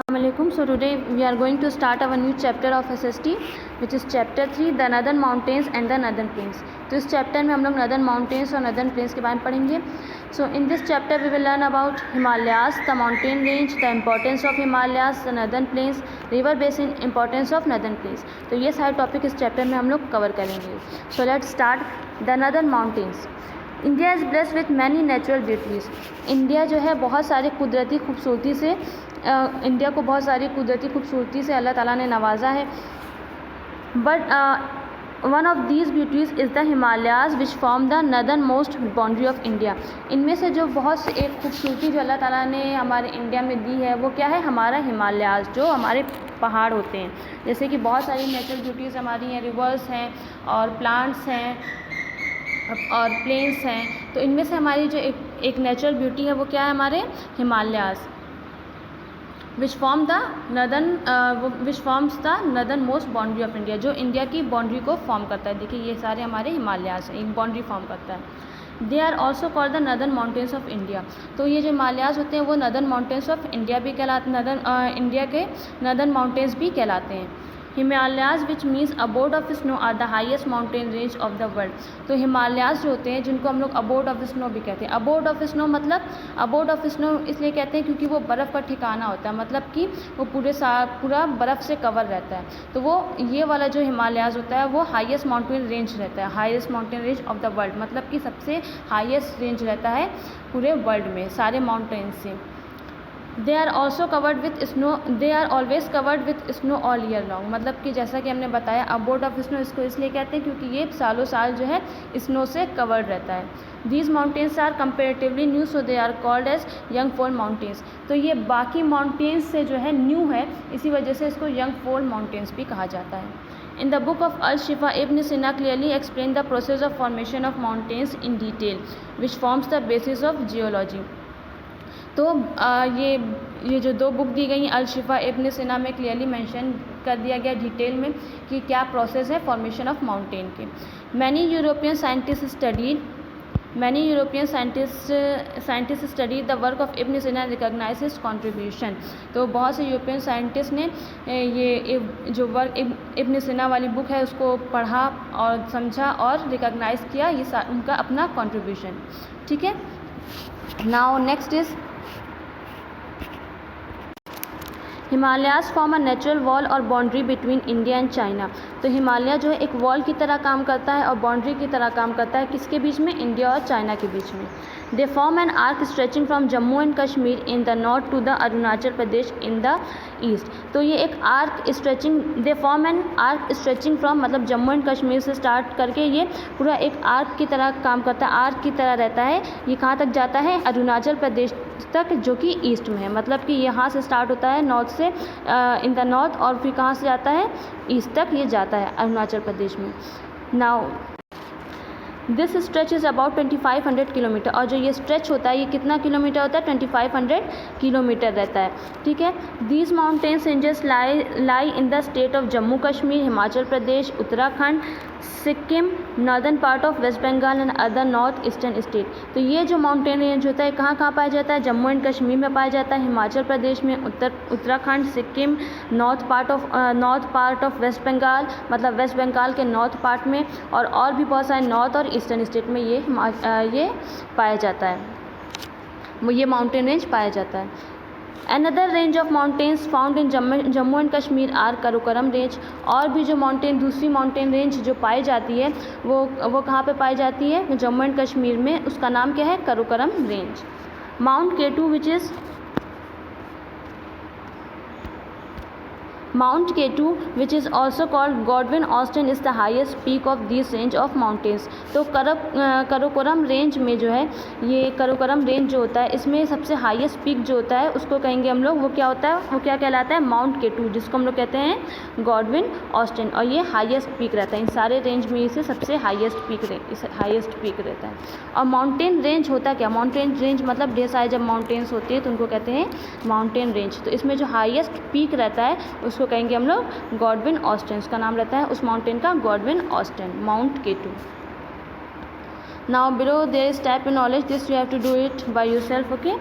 Assalamualaikum. So today we are going to start our new chapter of SST, which is chapter 3, the northern mountains and the northern plains. तो इस chapter में हम लोग northern mountains और northern plains के बारे में पढ़ेंगे. So in this chapter we will learn about Himalayas, the mountain range, the importance of Himalayas, the northern plains, river basin, importance of northern plains. तो ये सारे टॉपिक इस चैप्टर में हम लोग कवर करेंगे. So let's start the northern mountains. India is blessed with many natural beauties. India जो है बहुत सारी कुदरती खूबसूरती से इंडिया को बहुत सारी कुदरती खूबसूरती से अल्लाह ताला ने नवाजा है. But one of these beauties is the Himalayas which form the northern most boundary of India. इनमें से जो बहुत से एक खूबसूरती जो अल्लाह ताला ने हमारे इंडिया में दी है वो क्या है, हमारा हिमालयाज़, जो हमारे पहाड़ होते हैं. जैसे कि बहुत सारी नेचुरल ब्यूटीज़ हमारी हैं, रिवर्स हैं और प्लांट्स हैं और प्लेन्स हैं. तो इनमें से हमारी जो एक नेचुरल ब्यूटी है वो क्या है, हमारे Himalayas, which forms the northern most boundary of India, जो इंडिया की बाउंड्री को फॉर्म करता है. देखिए ये सारे हमारे हिमालयाज़ हैं, एक बाउंड्री फॉर्म करता है. They are also called the northern mountains of India. तो ये जो हिमालयाज़ होते हैं वो नर्दर्न माउंटेन्स ऑफ इंडिया भी कहलाते, इंडिया के नर्दर्न माउंटेन्स भी कहलाते हैं. Himalayas which means abode of snow are the highest mountain range of the world. तो हिमालयाज़ जो होते हैं जिनको हम लोग अबोर्ड ऑफ स्नो भी कहते हैं. अबोर्ड ऑफ स्नो मतलब अबोर्ड ऑफ स्नो इसलिए कहते हैं क्योंकि वो बर्फ़ का ठिकाना होता है, मतलब कि वो पूरा बर्फ़ से कवर रहता है. तो वो ये वाला जो हिमालयाज़ होता है वो हाईएस्ट माउंटेन रेंज रहता है, highest mountain range of the world, मतलब कि सबसे हाईएस्ट रेंज रहता है पूरे वर्ल्ड में सारे माउंटेन से. They are also covered with snow, they are always covered with snow all year long. मतलब कि जैसा कि हमने बताया अबोर्ड ऑफ स्नो इसको इसलिए कहते हैं क्योंकि ये सालों साल जो है स्नो से कवर्ड रहता है. These mountains are comparatively new, so they are called as young fold mountains. तो ये बाकी माउंटेन्स से जो है न्यू है, इसी वजह से इसको यंग फॉल माउंटेन्स भी कहा जाता है. In the book of Al-Shifa, Ibn Sina clearly explained the process of formation of mountains in detail, which forms the basis of geology. तो ये जो दो बुक दी गई अल-शिफा इब्न सिना में क्लियरली मेंशन कर दिया गया डिटेल में कि क्या प्रोसेस है फॉर्मेशन ऑफ माउंटेन के. Many European scientist study the work of Ibn Sina recognise his contribution. तो बहुत से यूरोपियन साइंटिस्ट ने ये जो वर्क इब्न सिना वाली बुक है उसको पढ़ा और समझा और रिकॉग्नाइज किया, ये उनका अपना कॉन्ट्रीब्यूशन. ठीक है. Now next is Himalayas form a natural wall और boundary between India and China. तो हिमालय जो है एक वॉल की तरह काम करता है और बाउंड्री की तरह काम करता है, किसके बीच में, इंडिया और चाइना के बीच में. They form an arc stretching from Jammu and Kashmir in the north to the Arunachal Pradesh in the east. तो ये एक arc stretching, they form an arc stretching from मतलब जम्मू एंड कश्मीर से स्टार्ट करके ये पूरा एक आर्क की तरह काम करता है, आर्क की तरह रहता है. ये कहाँ तक जाता है, अरुणाचल प्रदेश तक, जो कि ईस्ट में है. मतलब कि यहाँ से स्टार्ट होता है नॉर्थ से, इन द नॉर्थ, और फिर कहाँ से जाता है, ईस्ट तक ये जाता है अरुणाचल प्रदेश में. Now this stretch is about 2500 kilometre. और जो ये स्ट्रेच होता है ये कितना किलोमीटर होता है, 2500 किलोमीटर रहता है. ठीक है. These mountains ranges lie in the state of Jammu Kashmir, Himachal Pradesh, Uttarakhand, Sikkim, northern part of West Bengal and other north eastern state. तो ये जो माउंटेन रेंज होता है कहाँ कहाँ पाया जाता है, जम्मू एंड कश्मीर में पाया जाता है, हिमाचल प्रदेश में, Uttarakhand, Sikkim, north part of West Bengal, मतलब वेस्ट बंगाल के नॉर्थ पार्ट में, और भी बहुत सारे नॉर्थ और ईस्टर्न स्टेट में ये पाया जाता है, ये माउंटेन रेंज पाया जाता है. Another range of mountains found in Jammu and Kashmir are Karakoram range. और भी जो दूसरी माउंटेन रेंज जो पाई जाती है वो कहाँ पे पाई जाती है, जम्मू एंड कश्मीर में. उसका नाम क्या है, Karakoram range. Mount K two which is also called Godwin Austen is the highest peak of this range of mountains. तो काराकोरम रेंज में जो है, ये काराकोरम रेंज जो होता है इसमें सबसे हाईएस्ट पीक जो होता है उसको कहेंगे हम लोग, वो क्या होता है, वो क्या कहलाता है, माउंट केटू, जिसको हम लोग कहते हैं गॉडविन ऑस्टिन. और ये हाईएस्ट पीक रहता है इन सारे रेंज में, इसे सबसे हाईएस्ट पीक रहता है. और माउंटेन रेंज होता क्या, माउंटेन रेंज मतलब ढेर सारे जब माउंटेन्स होती है तो उनको कहते हैं माउंटेन रेंज. तो इसमें जो हाईएस्ट पीक रहता है उसको कहेंगे हम लोग गॉडविन ऑस्टिन. उसका नाम रहता है उस माउंटेन का Godwin Austen, mount K two. Now below there is type in knowledge, this you have to do it by yourself. Okay.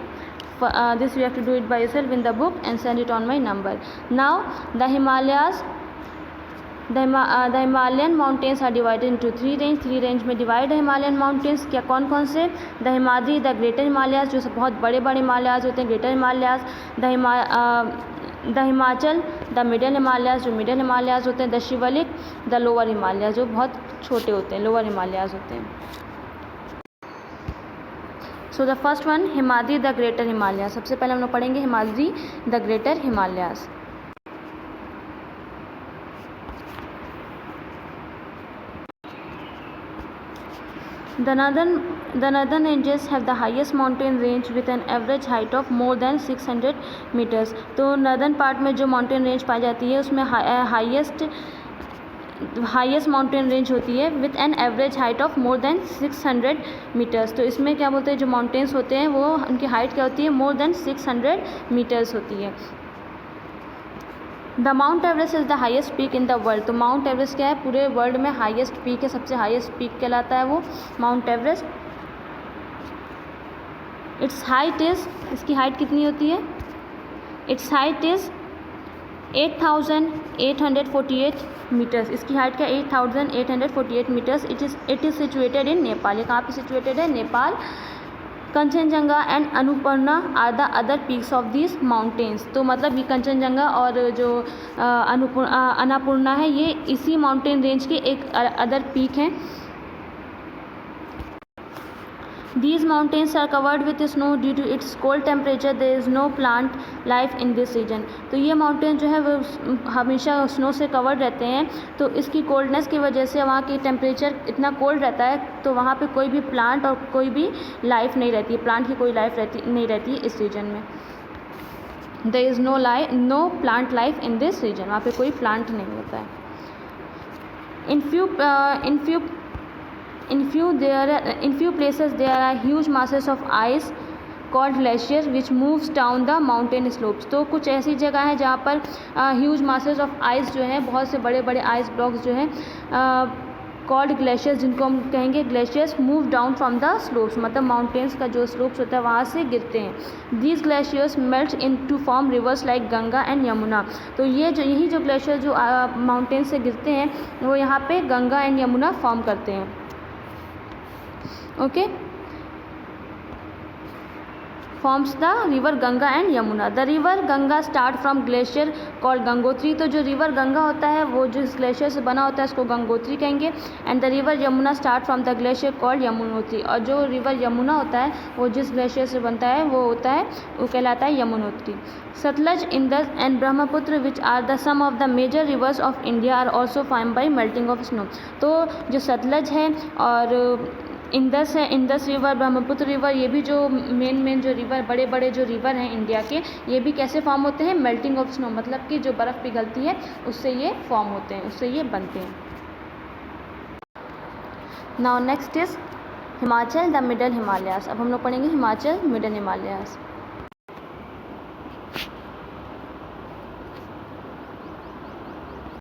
this you have to do it by yourself in the book and send it on my number. Now the Himalayas, the Himalayan mountains are divided into three range में divide है Himalayan mountains. क्या कौन कौन से? The Himadri, the greater Himalayas जो सब बहुत बड़े बड़े हिमालयाज होते हैं, greater Himalayas. The Himachal, the middle Himalayas जो मिडल हिमालयाज होते हैं. The Shivalik, the lower Himalayas जो बहुत छोटे होते हैं, लोअर हिमालयाज होते हैं. So the first one Himadri the greater Himalayas. सबसे पहले हम लोग पढ़ेंगे Himadri the greater Himalayas. The northern ranges have the highest mountain range with an average height of more than 600 meters. तो नर्दर्न पार्ट में जो माउंटेन रेंज पाई जाती है उसमें हाईएस्ट माउंटेन रेंज होती है with an average height of more than 600 metres. तो इसमें क्या बोलते हैं, जो माउंटेन्स होते हैं वो उनकी हाइट क्या होती है, मोर देन 600 मीटर्स होती है. The mount Everest is the highest peak in the world. तो माउंट एवरेस्ट क्या है, पूरे वर्ल्ड में हाईएस्ट पीक है, सबसे हाईएस्ट पीक कहलाता है वो Mount Everest. Its height is, इसकी हाइट कितनी होती है, इट्स हाइट इज़ 8,848 मीटर्स. इसकी हाइट क्या, 8,848 metres. It is situated in Nepal. ये कहाँ पे सिचुएटेड है, Nepal. Kanchenjunga and Annapurna are the other peaks of this mountains. तो मतलब ये कंचनजंगा और जो अन्नपूर्णा है ये इसी माउंटेन रेंज के एक अदर पीक हैं. These mountains are covered with snow due to its cold temperature. There is no plant life in this region. तो ये माउंटेन जो है वो हमेशा स्नो से कवर्ड रहते हैं. तो इसकी कोल्डनेस की वजह से वहाँ की टेम्परेचर इतना कोल्ड रहता है तो वहाँ पे कोई भी प्लांट और कोई भी लाइफ नहीं रहती है, प्लांट की कोई लाइफ नहीं रहती है इस रीजन में. There is no plant life in this region. वहाँ पे कोई प्लांट नहीं होता है. In few places there are huge masses of ice called glaciers which moves down the mountain slopes. तो कुछ ऐसी जगह है जहाँ पर huge masses of ice जो है, बहुत से बड़े बड़े आइस ब्लॉक्स जो हैं called glaciers, जिनको हम कहेंगे glaciers, move down from the slopes. मतलब माउंटेन्स का जो स्लोप्स होता है वहाँ से गिरते हैं. These glaciers melt into form rivers like Ganga and Yamuna. तो यही जो ग्लेशियर जो माउंटेन से गिरते हैं वो यहाँ पे गंगा एंड यमुना फॉर्म करते हैं. Okay, forms the river Ganga and Yamuna. The river Ganga start from glacier called Gangotri. तो जो रिवर गंगा होता है वो जो इस ग्लेशियर से बना होता है उसको गंगोत्री कहेंगे. And the river Yamuna start from the glacier called Yamunotri. और जो रिवर यमुना होता है वो जिस ग्लेशियर से बनता है वो होता है, वो कहलाता है Yamunotri. Sutlej, Indus and Brahmaputra which are the some of the major rivers of India are also form by melting of snow. तो जो सतलज है और इंदस है, इंदस रिवर, ब्रह्मपुत्र रिवर, ये भी जो मेन जो रिवर, बड़े बड़े जो रिवर हैं इंडिया के, ये भी कैसे फॉर्म होते हैं, मेल्टिंग ऑफ स्नो. मतलब कि जो बर्फ़ पिघलती है उससे ये फॉर्म होते हैं, उससे ये बनते हैं. Now next is Himachal the middle Himalayas. अब हम लोग पढ़ेंगे हिमाचल मिडल हिमालयास.